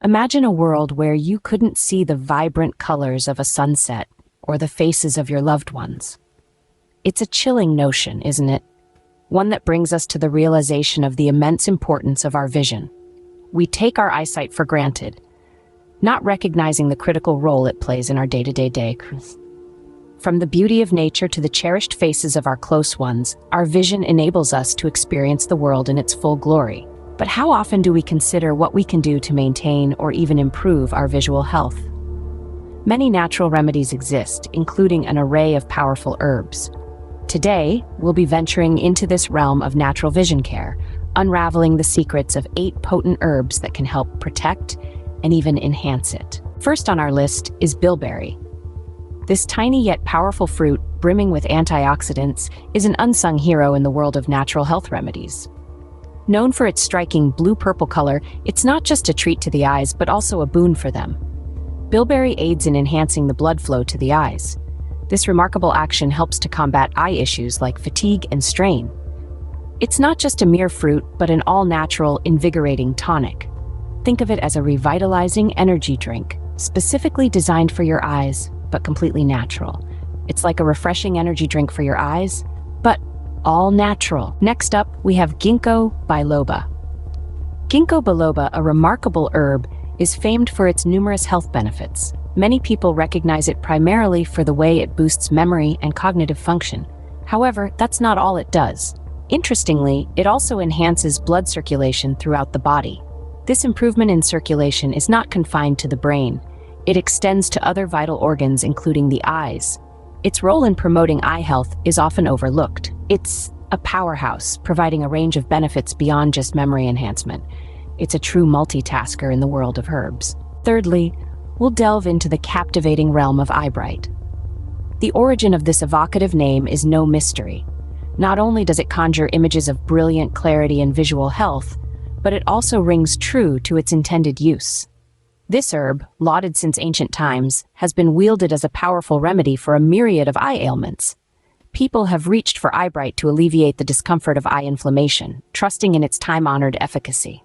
Imagine a world where you couldn't see the vibrant colors of a sunset or the faces of your loved ones. It's a chilling notion, isn't it? One that brings us to the realization of the immense importance of our vision. We take our eyesight for granted, not recognizing the critical role it plays in our day-to-day. From the beauty of nature to the cherished faces of our close ones, our vision enables us to experience the world in its full glory. But how often do we consider what we can do to maintain or even improve our visual health? Many natural remedies exist, including an array of powerful herbs. Today, we'll be venturing into this realm of natural vision care, unraveling the secrets of 8 potent herbs that can help protect and even enhance it. First on our list is bilberry. This tiny yet powerful fruit, brimming with antioxidants, is an unsung hero in the world of natural health remedies. Known for its striking blue-purple color, it's not just a treat to the eyes, but also a boon for them. Bilberry aids in enhancing the blood flow to the eyes. This remarkable action helps to combat eye issues like fatigue and strain. It's not just a mere fruit, but an all-natural, invigorating tonic. Think of it as a revitalizing energy drink, specifically designed for your eyes, but completely natural. It's like a refreshing energy drink for your eyes, but all natural. Next up, we have Ginkgo biloba. Ginkgo biloba, a remarkable herb, is famed for its numerous health benefits. Many people recognize it primarily for the way it boosts memory and cognitive function. However, that's not all it does. Interestingly, it also enhances blood circulation throughout the body. This improvement in circulation is not confined to the brain. It extends to other vital organs, including the eyes. Its role in promoting eye health is often overlooked. It's a powerhouse, providing a range of benefits beyond just memory enhancement. It's a true multitasker in the world of herbs. Thirdly, we'll delve into the captivating realm of Ibite. The origin of this evocative name is no mystery. Not only does it conjure images of brilliant clarity and visual health, but it also rings true to its intended use. This herb, lauded since ancient times, has been wielded as a powerful remedy for a myriad of eye ailments. People have reached for Ibite to alleviate the discomfort of eye inflammation, trusting in its time-honored efficacy.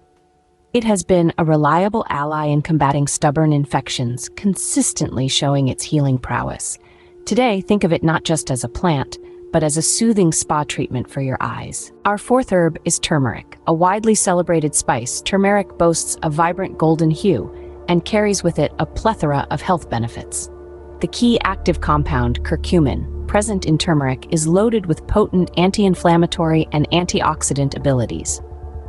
It has been a reliable ally in combating stubborn infections, consistently showing its healing prowess. Today, think of it not just as a plant, but as a soothing spa treatment for your eyes. Our fourth herb is turmeric. A widely celebrated spice, turmeric boasts a vibrant golden hue and carries with it a plethora of health benefits. The key active compound, curcumin, present in turmeric, is loaded with potent anti-inflammatory and antioxidant abilities.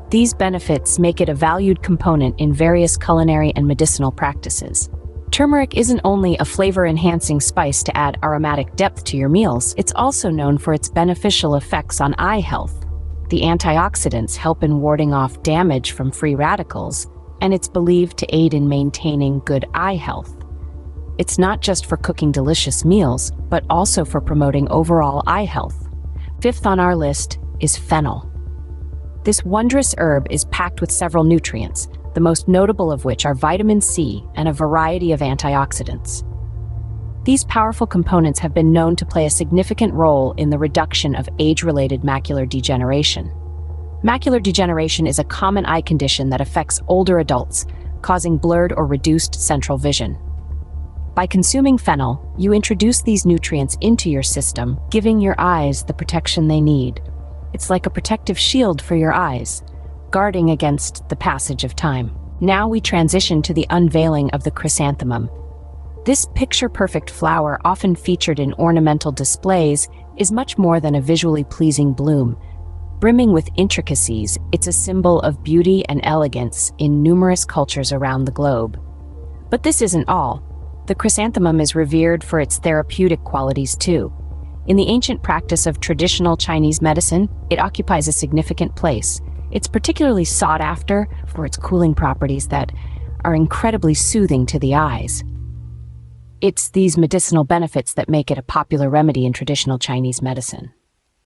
These benefits make it a valued component in various culinary and medicinal practices. Turmeric isn't only a flavor-enhancing spice to add aromatic depth to your meals, it's also known for its beneficial effects on eye health. The antioxidants help in warding off damage from free radicals, and it's believed to aid in maintaining good eye health. It's not just for cooking delicious meals, but also for promoting overall eye health. Fifth on our list is fennel. This wondrous herb is packed with several nutrients, the most notable of which are vitamin C and a variety of antioxidants. These powerful components have been known to play a significant role in the reduction of age-related macular degeneration. Macular degeneration is a common eye condition that affects older adults, causing blurred or reduced central vision. By consuming fennel, you introduce these nutrients into your system, giving your eyes the protection they need. It's like a protective shield for your eyes, guarding against the passage of time. Now we transition to the unveiling of the chrysanthemum. This picture-perfect flower, often featured in ornamental displays, is much more than a visually pleasing bloom. Brimming with intricacies, it's a symbol of beauty and elegance in numerous cultures around the globe. But this isn't all. The chrysanthemum is revered for its therapeutic qualities too. In the ancient practice of traditional Chinese medicine, it occupies a significant place. It's particularly sought after for its cooling properties that are incredibly soothing to the eyes. It's these medicinal benefits that make it a popular remedy in traditional Chinese medicine.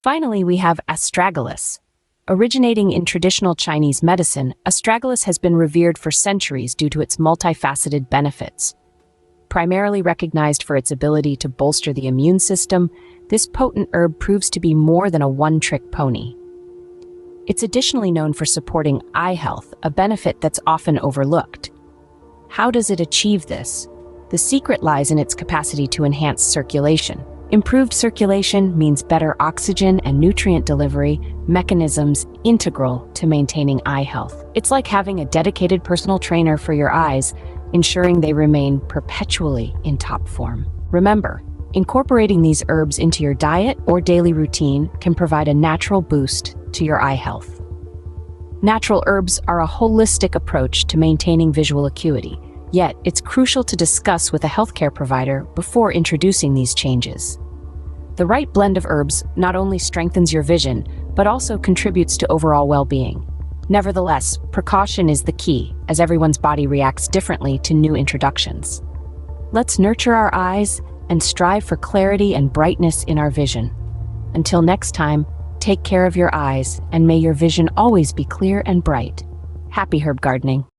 Finally, we have Astragalus. Originating in traditional Chinese medicine, Astragalus has been revered for centuries due to its multifaceted benefits. Primarily recognized for its ability to bolster the immune system, this potent herb proves to be more than a one-trick pony. It's additionally known for supporting eye health, a benefit that's often overlooked. How does it achieve this? The secret lies in its capacity to enhance circulation. Improved circulation means better oxygen and nutrient delivery, mechanisms integral to maintaining eye health. It's like having a dedicated personal trainer for your eyes, ensuring they remain perpetually in top form. Remember, incorporating these herbs into your diet or daily routine can provide a natural boost to your eye health. Natural herbs are a holistic approach to maintaining visual acuity, yet it's crucial to discuss with a healthcare provider before introducing these changes. The right blend of herbs not only strengthens your vision, but also contributes to overall well-being. Nevertheless, precaution is the key, as everyone's body reacts differently to new introductions. Let's nurture our eyes and strive for clarity and brightness in our vision. Until next time, take care of your eyes, and may your vision always be clear and bright. Happy herb gardening!